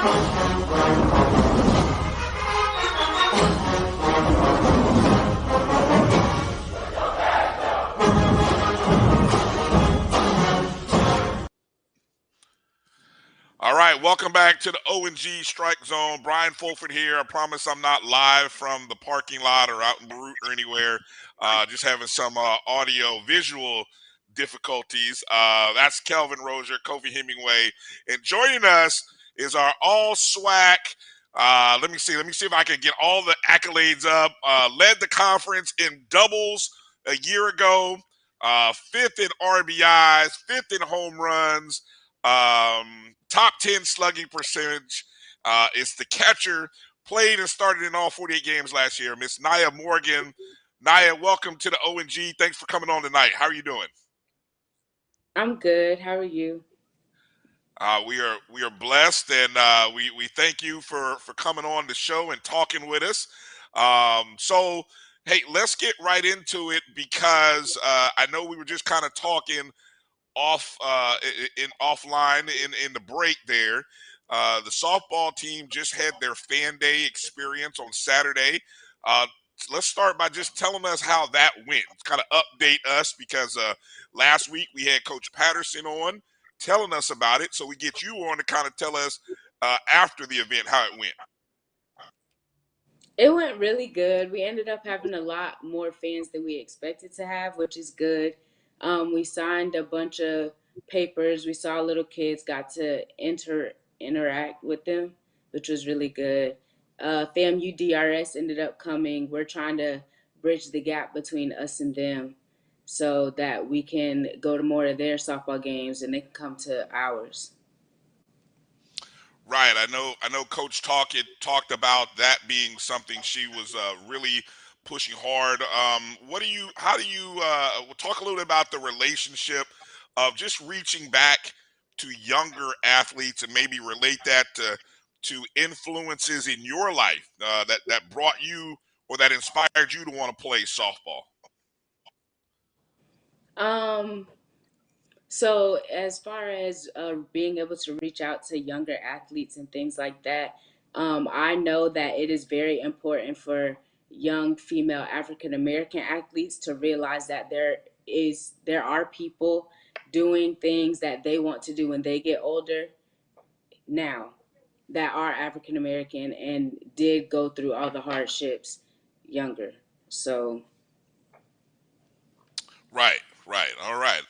All right, welcome back to the O&G Strike Zone. Brian Fulford here. I promise I'm not live from the parking lot or out in Beirut or anywhere. Just having some audio visual difficulties. That's Kelvin Rozier, Kofi Hemingway, and joining us is our all-SWAC. Let me see if I can get all the accolades up. Led the conference in doubles a year ago. Fifth in RBIs, fifth in home runs. Top 10 slugging percentage. It's the catcher, played and started in all 48 games last year. Miss Nyah Morgan. Nyah, welcome to the O&G. Thanks for coming on tonight. How are you doing? I'm good. How are you? We are blessed, and we thank you for coming on the show and talking with us. So hey, let's get right into it because I know we were just kind of talking off in offline in the break there. The softball team just had their fan day experience on Saturday. Uh, let's start by just telling us how that went. Kind of update us because last week we had Coach Patterson on telling us about it, so we get you on to kind of tell us after the event how it went. It went really good. We ended up having a lot more fans than we expected to have, which is good. We signed a bunch of papers. We saw little kids, got to interact with them, which was really good. FAMU DRS ended up coming. We're trying to bridge the gap between us and them so that we can go to more of their softball games and they can come to ours. Right. I know Coach talked about that being something she was really pushing hard. How do you talk a little bit about the relationship of just reaching back to younger athletes and maybe relate that to influences in your life that brought you or that inspired you to want to play softball? Um, So, as far as being able to reach out to younger athletes and things like that, I know that it is very important for young female African American athletes to realize that there are people doing things that they want to do when they get older now that are African American and did go through all the hardships younger. So, Right, right. All right.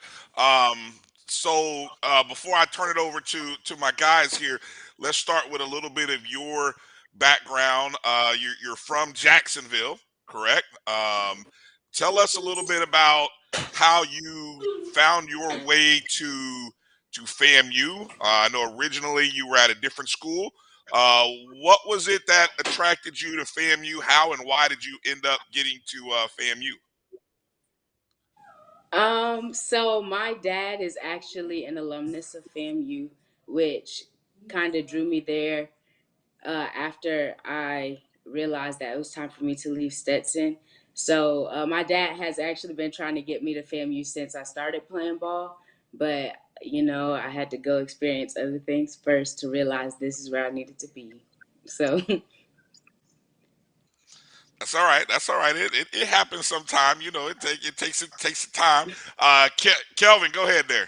So before I turn it over to my guys here, let's start with a little bit of your background. You're from Jacksonville, correct? Tell us a little bit about how you found your way to FAMU. I know originally you were at a different school. What was it that attracted you to FAMU? How and why did you end up getting to FAMU? so my dad is actually an alumnus of FAMU, which kind of drew me there after I realized that it was time for me to leave Stetson. So my dad has actually been trying to get me to FAMU since I started playing ball, but I had to go experience other things first to realize this is where I needed to be. So That's all right. That's all right. It happens sometime. You know, it takes time. Kelvin, go ahead there.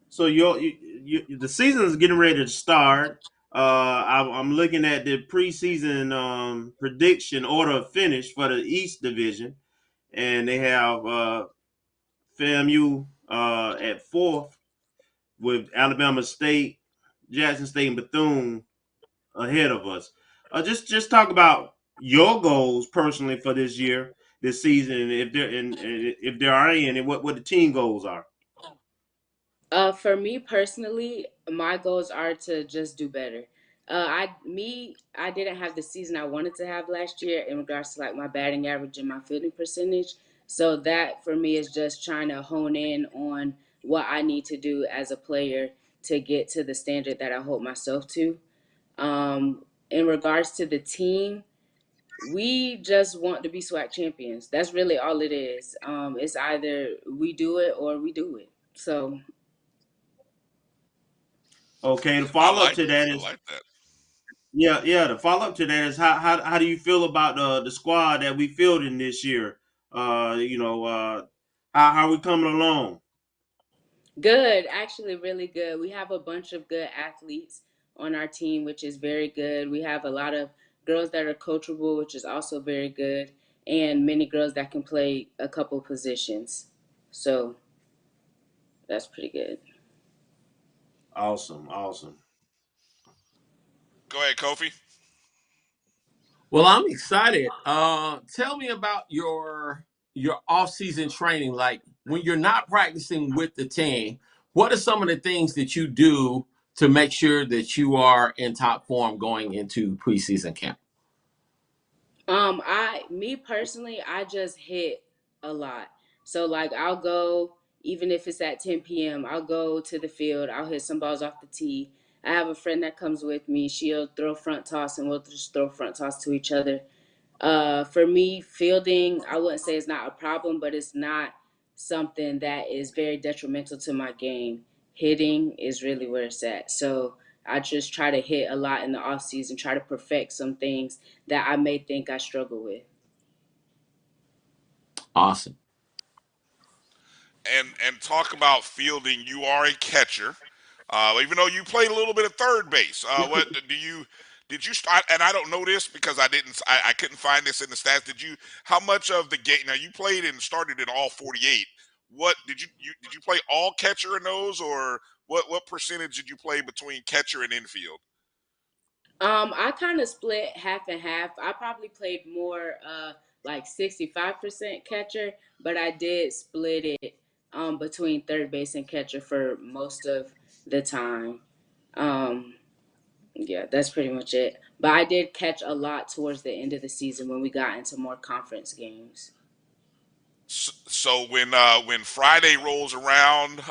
So the season is getting ready to start. I'm looking at the preseason prediction order of finish for the East Division, and they have FAMU at fourth with Alabama State, Jackson State, and Bethune ahead of us. Just talk about your goals personally for this year, this season, and if there are any, and what the team goals are. For me personally, my goals are to just do better. I didn't have the season I wanted to have last year in regards to like my batting average and my fielding percentage. So that for me is just trying to hone in on what I need to do as a player to get to the standard that I hold myself to. In regards to the team, we just want to be SWAC champions. That's really all it is. It's either we do it or we do it. So Okay, the I follow up like to that I is like that. yeah. The follow up to that is how do you feel about the squad that we fielded this year? How are we coming along? Good, actually, really good. We have a bunch of good athletes on our team, which is very good. We have a lot of girls that are coachable, which is also very good, and many girls that can play a couple positions. So that's pretty good. Awesome, awesome. Go ahead, Kofi. Well, I'm excited. Tell me about your off-season training. Like when you're not practicing with the team, what are some of the things that you do to make sure that you are in top form going into preseason camp? Me personally, I just hit a lot. So like I'll go even if it's at 10 p.m. I'll go to the field. I'll hit some balls off the tee. I have a friend that comes with me. She'll throw front toss and we'll just throw front toss to each other. For me, fielding, I wouldn't say it's not a problem, but it's not something that is very detrimental to my game. Hitting is really where it's at. So I just try to hit a lot in the off season, try to perfect some things that I may think I struggle with. Awesome. And talk about fielding. You are a catcher, even though you played a little bit of third base. What do you? Did you start? And I don't know this because I didn't. I couldn't find this in the stats. Did you? How much of the game? Now you played and started in all 48. What did you play all catcher in those, or what percentage did you play between catcher and infield? I kind of split half and half. I probably played more, like 65% catcher, but I did split it between third base and catcher for most of the time. Um, yeah, that's pretty much it. But I did catch a lot towards the end of the season when we got into more conference games. So when Friday rolls around,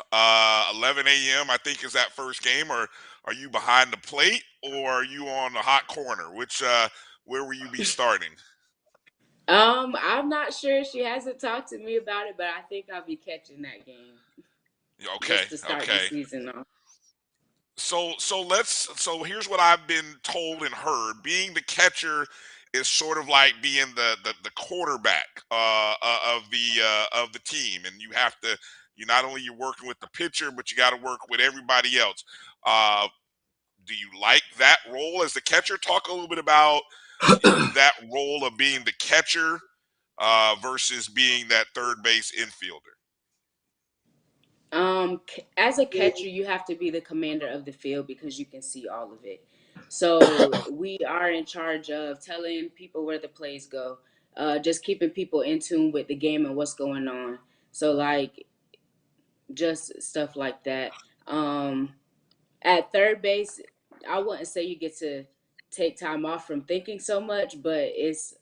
11 a.m. I think is that first game, or are you behind the plate, or are you on the hot corner? Which where will you be starting? I'm not sure. She hasn't talked to me about it, but I think I'll be catching that game Okay, just to start the okay. season off. So here's what I've been told and heard. Being the catcher is sort of like being the quarterback of the team, and you have to you not only you're working with the pitcher, but you got to work with everybody else. Uh, do you like that role as the catcher? Talk a little bit about that role of being the catcher versus being that third base infielder. As a catcher, you have to be the commander of the field because you can see all of it. So we are in charge of telling people where the plays go, just keeping people in tune with the game and what's going on. So like just stuff like that. At third base, I wouldn't say you get to take time off from thinking so much, but it's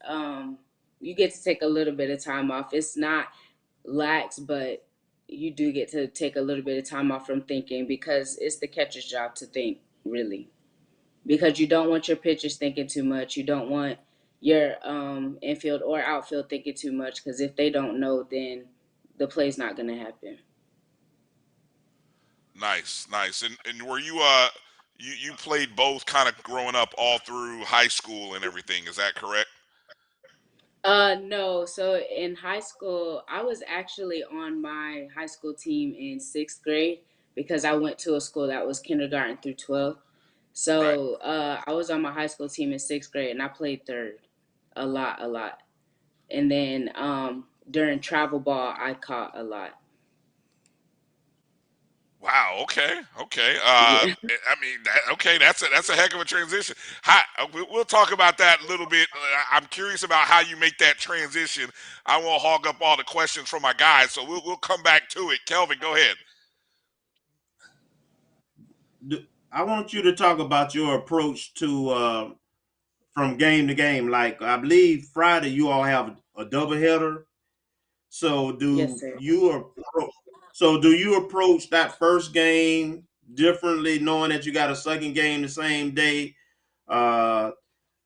you get to take a little bit of time off. It's not lax, but you do get to take a little bit of time off from thinking because it's the catcher's job to think, really. Because you don't want your pitchers thinking too much. You don't want your infield or outfield thinking too much because if they don't know, then the play's not going to happen. Nice, nice. And were you you played both kind of growing up all through high school and everything, is that correct? No. So in high school, I was actually on my high school team in sixth grade because I went to a school that was kindergarten through 12th. Right. So I was on my high school team in sixth grade and I played third a lot, a lot. And then during travel ball, I caught a lot. Wow, okay. Okay. Yeah. I mean okay, that's a heck of a transition. How, we'll talk about that a little bit. I'm curious about how you make that transition. I won't hog up all the questions from my guys, so we'll come back to it. Kelvin, go ahead. I want you to talk about your approach to from game to game. Like I believe Friday you all have a doubleheader. So Yes, do sir. do you approach that first game differently, knowing that you got a second game the same day? Uh,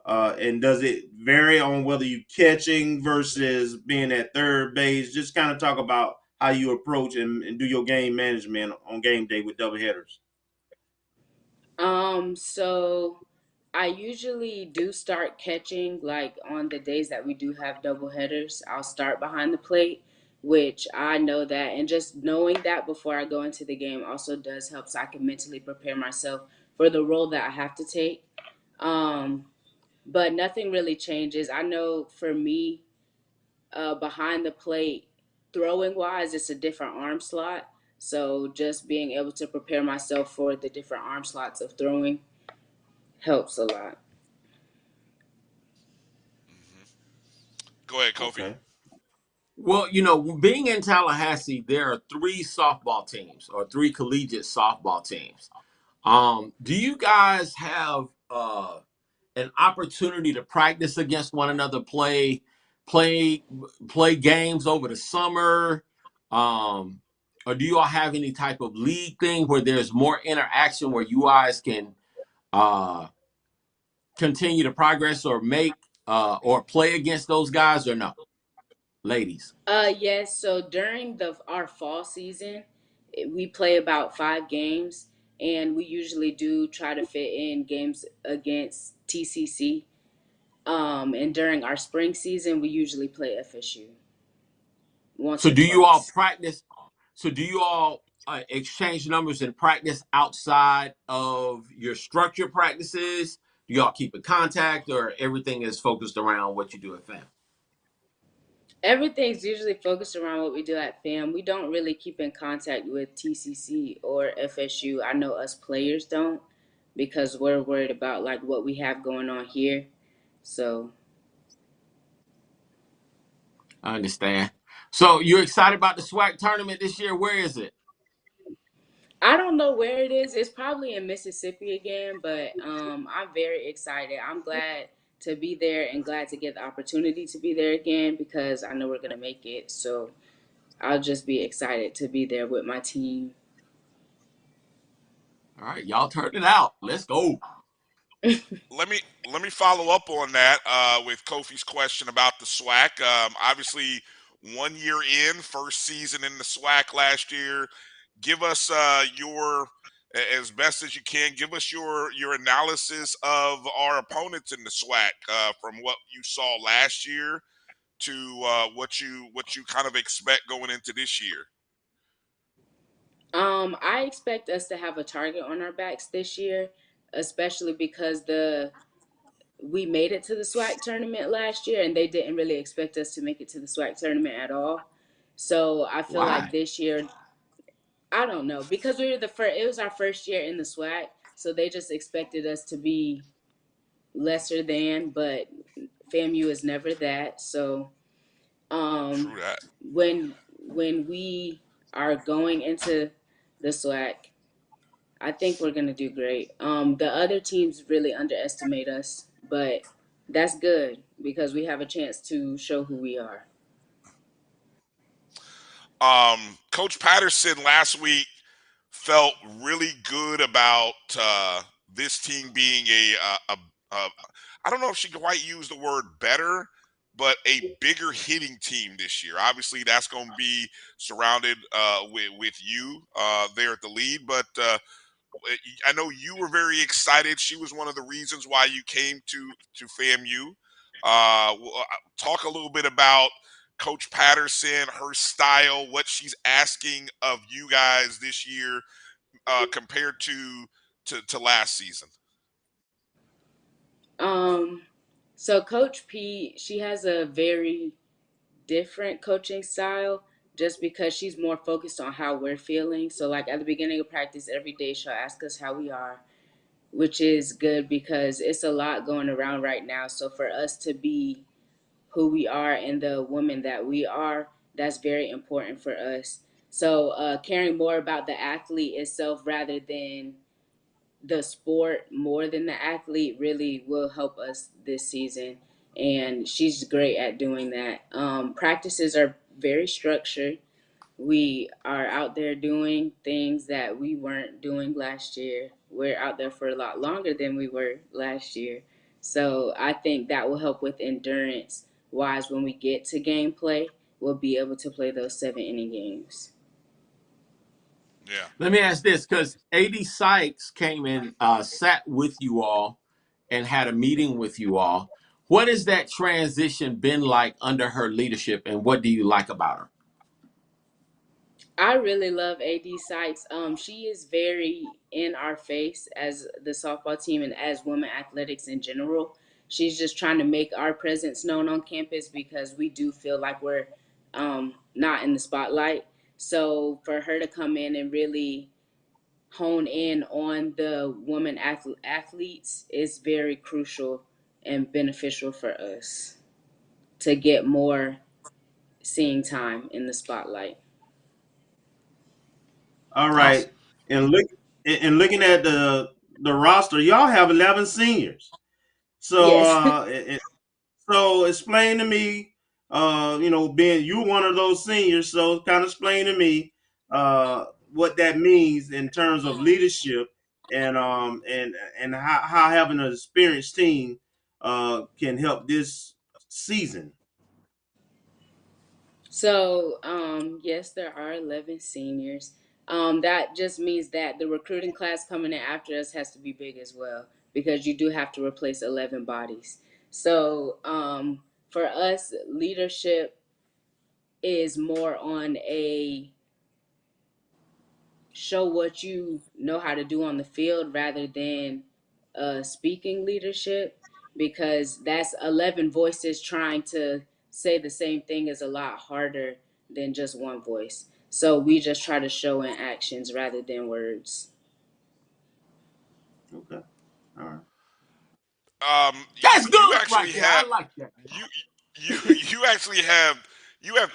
and does it vary on whether you catching versus being at third base? Just kind of talk about how you approach and do your game management on game day with doubleheaders. So I usually do start catching like on the days that we do have double headers. I'll start behind the plate, which I know that, and just knowing that before I go into the game also does help so I can mentally prepare myself for the role that I have to take. Um, but nothing really changes. I know for me, behind the plate, throwing wise, it's a different arm slot. So just being able to prepare myself for the different arm slots of throwing helps a lot. Hmm. Go ahead, Kofi. Okay. Well, you know, being in Tallahassee, there are three softball teams or three collegiate softball teams. Do you guys have an opportunity to practice against one another, play, play games over the summer? Um, or do you all have any type of league thing where there's more interaction where you guys can uh, continue to progress or make or play against those guys or no, ladies? Yes. So during the our fall season, we play about 5 games, and we usually do try to fit in games against TCC. And during our spring season, we usually play FSU once So or do you all twice. practice? So do you all exchange numbers and practice outside of your structured practices? Do y'all keep in contact, or everything is focused around what you do at FAM? Everything's usually focused around what we do at FAM. We don't really keep in contact with TCC or FSU. I know us players don't because we're worried about like what we have going on here. So I understand. So you're excited about the SWAC tournament this year? Where is it? I don't know where it is. It's probably in Mississippi again, but I'm very excited. I'm glad to be there and glad to get the opportunity to be there again because I know we're gonna make it. So I'll just be excited to be there with my team. All right, y'all turned it out. Let's go. Let me follow up on that with Kofi's question about the SWAC. Obviously, 1 year in, first season in the SWAC last year. Give us your, as best as you can, give us your analysis of our opponents in the SWAC from what you saw last year to what you kind of expect going into this year. I expect us to have a target on our backs this year, especially because the we made it to the SWAC tournament last year, and they didn't really expect us to make it to the SWAC tournament at all. So I feel like Why? this year, I don't know, because we were the first. It was our first year in the SWAC, so they just expected us to be lesser than. But FAMU is never that. So um, True that. when we are going into the SWAC, I think we're gonna do great. The other teams really underestimate us, but that's good because we have a chance to show who we are. Coach Patterson last week felt really good about this team being a I don't know if she can quite use the word better, but a bigger hitting team this year. Obviously, that's going to be surrounded with you there at the lead, but I know you were very excited. She was one of the reasons why you came to FAMU. Talk a little bit about Coach Patterson, her style, what she's asking of you guys this year compared to last season. Um, so Coach P, she has a very different coaching style just because she's more focused on how we're feeling. So like at the beginning of practice every day she'll ask us how we are, which is good because it's a lot going around right now. So for us to be who we are and the woman that we are, that's very important for us. So caring more about the athlete itself rather than the sport more than the athlete really will help us this season. And she's great at doing that. Practices are very structured. We are out there doing things that we weren't doing last year. We're out there for a lot longer than we were last year. So I think that will help with endurance wise when we get to gameplay. We'll be able to play those 7 inning games. Yeah. Let me ask this, because AD Sykes came and sat with you all and had a meeting with you all. What has that transition been like under her leadership, and what do you like about her? I really love AD Sykes. She is very in our face as the softball team and as women athletics in general. She's just trying to make our presence known on campus because we do feel like we're not in the spotlight. So for her to come in and really hone in on the women athletes is very crucial and beneficial for us to get more seeing time in the spotlight. All Awesome. right, and looking at the roster, y'all have 11 seniors. So Yes. so explain to me, being you one of those seniors, so kind of explain to me what that means in terms of leadership and how having an experienced team can help this season. So, yes, there are 11 seniors. That just means that the recruiting class coming in after us has to be big as well because you do have to replace 11 bodies. So, for us, leadership is more on a show what you know how to do on the field rather than speaking leadership because that's 11 voices trying to say the same thing is a lot harder than just one voice. So we just try to show in actions rather than words. Okay, all right. That's You good right actually there. I have like that. you you you actually have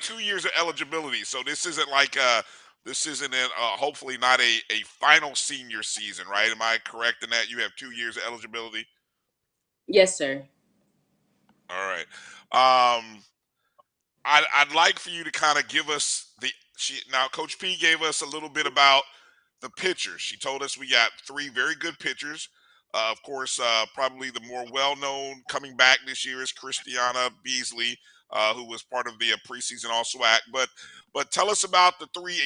2 years of eligibility. So this isn't hopefully not a final senior season, right? Am I correct in that you have 2 years of eligibility? Yes, sir. All right. Um, I'd like for you to kind of give us now. Coach P gave us a little bit about the pitchers. She told us we got three very good pitchers. Of course, probably the more well-known coming back this year is Christiana Beasley, who was part of the preseason All-SWAC. But tell us about the three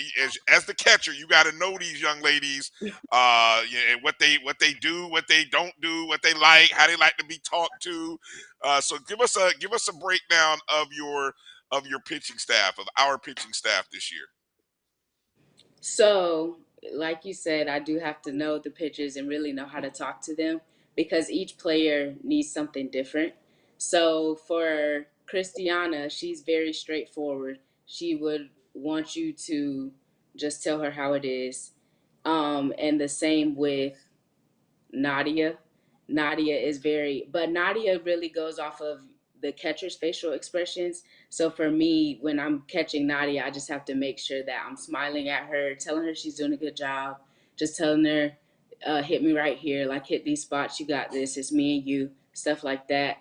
as the catcher. You got to know these young ladies, and what they do, what they don't do, what they like, how they like to be talked to. So give us a breakdown of your pitching staff, of our pitching staff this year. So, like you said, I do have to know the pitchers and really know how to talk to them because each player needs something different. So, for Christiana, she's very straightforward. She would want you to just tell her how it is. And the same with Nadia. Nadia is very, but Nadia really goes off of the catcher's facial expressions. So for me, when I'm catching Nadia, I just have to make sure that I'm smiling at her, telling her she's doing a good job, just telling her, hit me right here, like hit these spots, you got this, it's me and you, stuff like that.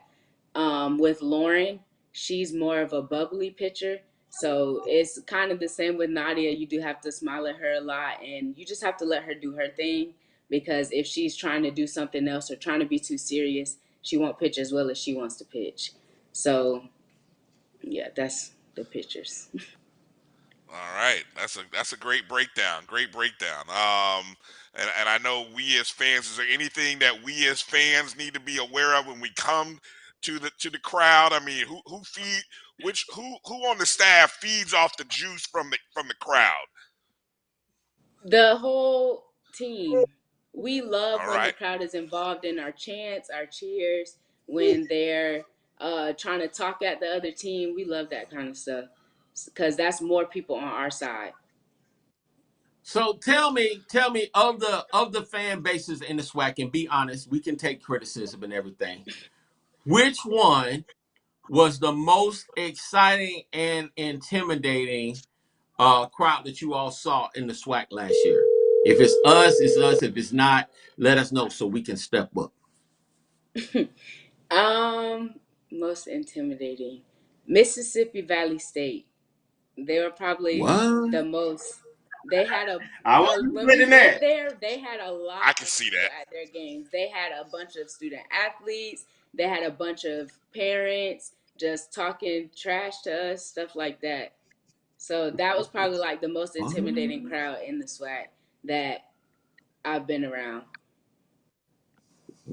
With Lauren, she's more of a bubbly pitcher. So it's kind of the same with Nadia. You do have to smile at her a lot and you just have to let her do her thing because if she's trying to do something else or trying to be too serious, she won't pitch as well as she wants to pitch. So yeah, that's the pitchers. All right, that's a great breakdown. Great breakdown. And I know we as fans, is there anything that we as fans need to be aware of when we come to the crowd? I mean, who on the staff feeds off the juice from the crowd? The whole team. We love All when the right. crowd is involved in our chants, our cheers, when they're trying to talk at the other team. We love that kind of stuff because that's more people on our side. So tell me of the fan bases in the SWAC, and be honest. We can take criticism and everything. Which one was the most exciting and intimidating crowd that you all saw in the SWAC last year? If it's us, it's us. If it's not, let us know so we can step up. um, Most intimidating. Mississippi Valley State. They were probably What? the most. They had I was when we expecting went that. there, they had a I lot can of see people that. at their games. They had a bunch of student athletes. They had a bunch of parents just talking trash to us, stuff like that. So that was probably like the most intimidating What? crowd in the SWAC. that I've been around.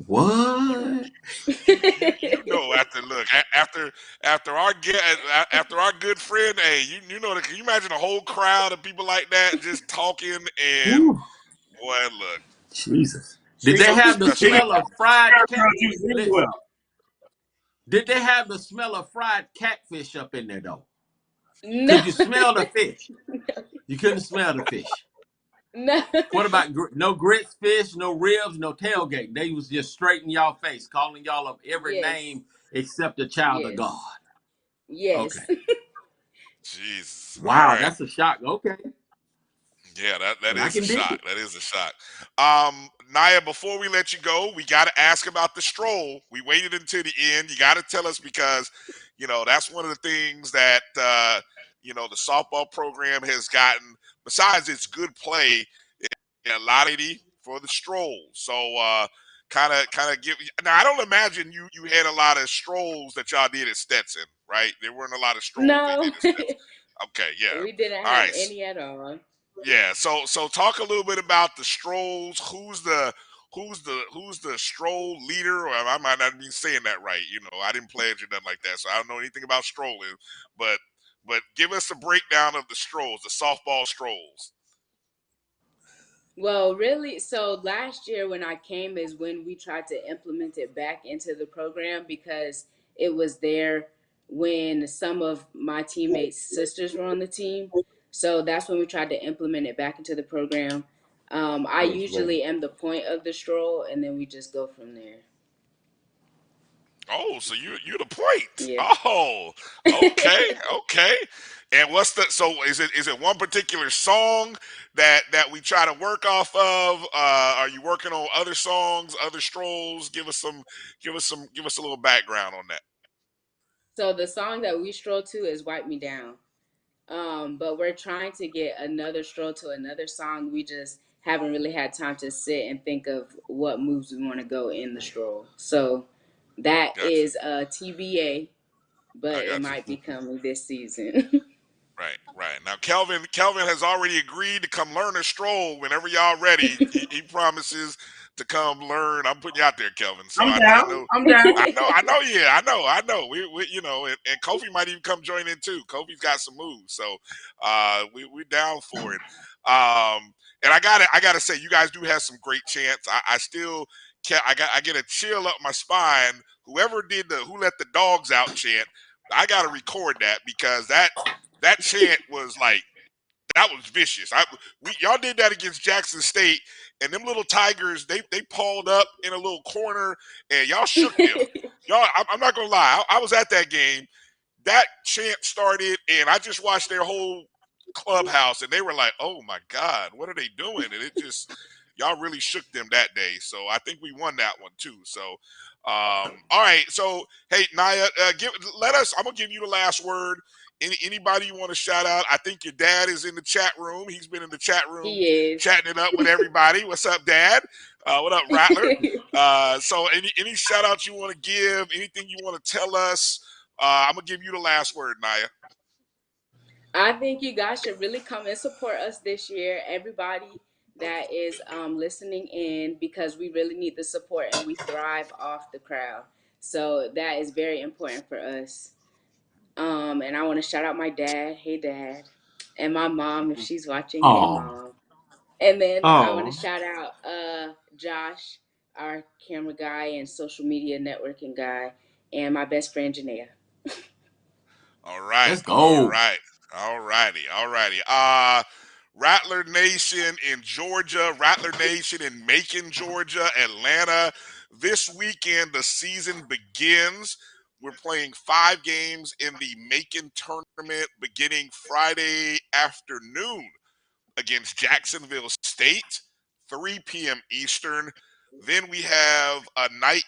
What? You know after our good friend, hey, you know, can you imagine a whole crowd of people like that just talking and Whew, boy, look, Jesus. Did He, they something have the special he smell happened. of fried cat? you really Listen, well. did they have the smell of fried catfish up in there though? No, Could you smell the fish? You couldn't smell the fish. no. What about no grits fish, no ribs, no tailgate? They was just straight in y'all face, calling y'all up every Yes, name except the child of God. yes, yes. Okay. Jesus. All Wow, right. that's a shock. Okay. Yeah, that Well, I is a can dig shock. it. That is a shock. Nyah, before we let you go, we got to ask about the stroll. We waited until the end. You got to tell us because, you know, that's one of the things that, you know, the softball program has gotten, besides its good play, a lot of for the stroll. So, kind of give. Now, I don't imagine you had a lot of strolls that y'all did at Stetson, right? There weren't a lot of strolls they No, did at Stetson. Okay, yeah. we didn't All have right. any at all. Yeah, so talk a little bit about the strolls. Who's the stroll leader? Or I might not be saying that right. You know, I didn't pledge or nothing like that, so I don't know anything about strolling. But but give us a breakdown of the strolls, the softball strolls. Well, really, so last year when I came is when we tried to implement it back into the program because it was there when some of my teammates' sisters were on the team. So that's when we tried to implement it back into the program. I Yes, ma'am. usually am the point of the stroll, and then we just go from there. Oh, so you're the point. Yeah. Oh, okay, okay. And what's the so is it one particular song that we try to work off of? Are you working on other songs, other strolls? Give us a little background on that. So the song that we stroll to is "Wipe Me Down." But we're trying to get another stroll to another song. We just haven't really had time to sit and think of what moves we want to go in the stroll. So that Gotcha. is a TBA, but I it got you. might be coming this season. Right, right. Now Kelvin has already agreed to come learn a stroll whenever y'all ready. He promises to come learn. I'm putting you out there, Kelvin. So I'm down. I'm down. I know. We you know, and Kofi might even come join in too. Kofi's got some moves, so we're down for it. And I gotta say, you guys do have some great chants. I still can I get a chill up my spine. Whoever did the who let the dogs out chant, I gotta record that because that chant was like that was vicious. Y'all did that against Jackson State, and them little Tigers they pawed up in a little corner, and y'all shook them. Y'all, I'm not gonna lie, I was at that game. That chant started, and I just watched their whole clubhouse, and they were like, "Oh my God, what are they doing?" And it just y'all really shook them that day. So I think we won that one too. So all right. So hey, Nyah, let us. I'm gonna give you the last word. Anybody you want to shout out? I think your dad is in the chat room. He's been in the chat room He is. chatting it up with everybody. What's up, Dad? What up, Rattler? So any shout outs you want to give? Anything you want to tell us? I'm gonna give you the last word, Nyah. I think you guys should really come and support us this year. Everybody that is listening in, because we really need the support and we thrive off the crowd. So that is very important for us. And I want to shout out my dad. Hey, Dad. And my mom, if she's watching. Hey, Oh. Mom. And then I want to Oh. shout out Josh, our camera guy and social media networking guy, and my best friend, Janaea. All right, Let's all go. right, all righty, all righty. Rattler Nation in Georgia, Rattler Nation in Macon, Georgia, Atlanta. This weekend, the season begins. We're playing 5 games in the Macon tournament beginning Friday afternoon against Jacksonville State, 3 p.m. Eastern. Then we have a night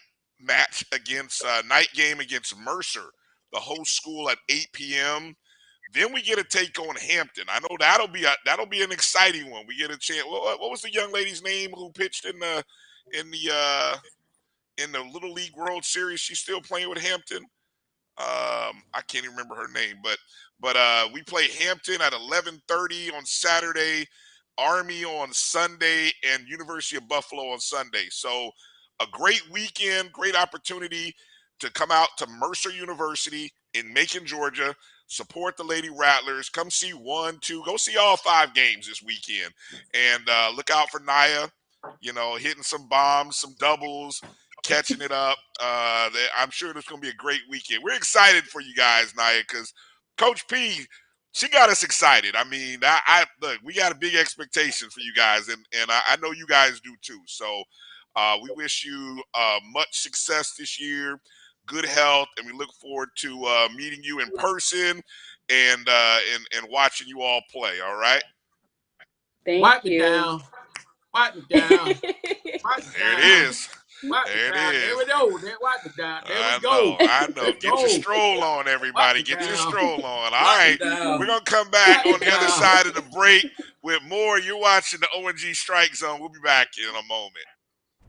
game against Mercer, the host school at 8 p.m. Then we get a take on Hampton. I know that'll be an exciting one. We get a chance. What was the young lady's name who pitched in the in the Little League World Series? She's still playing with Hampton. I can't even remember her name, but we play Hampton at 11:30 on Saturday. Army on Sunday, and University of Buffalo on Sunday. So a great weekend, great opportunity to come out to Mercer University in Macon, Georgia, support the Lady Rattlers. Come see 1, 2, go see all 5 games this weekend. And look out for Nyah, hitting some bombs, some doubles, catching it up. I'm sure it's going to be a great weekend. We're excited for you guys, Nyah, because Coach P, she got us excited. I mean, I look, we got a big expectations for you guys, and I know you guys do too. So we wish you much success this year, good health, and we look forward to meeting you in person and watching you all play. All right. Thank Wipe it you. down. Wipe it down. Wipe it There it down. is. Wipe it There it down. There is. we go. There, wipe it down. There we I go. know. I know. Let's Get your go. stroll on, Wipe everybody. it Get your down. stroll on. All Wipe right. it down. We're going to come back Wipe on it the other down. side of the break with more. You're watching the ONG Strike Zone. We'll be back in a moment.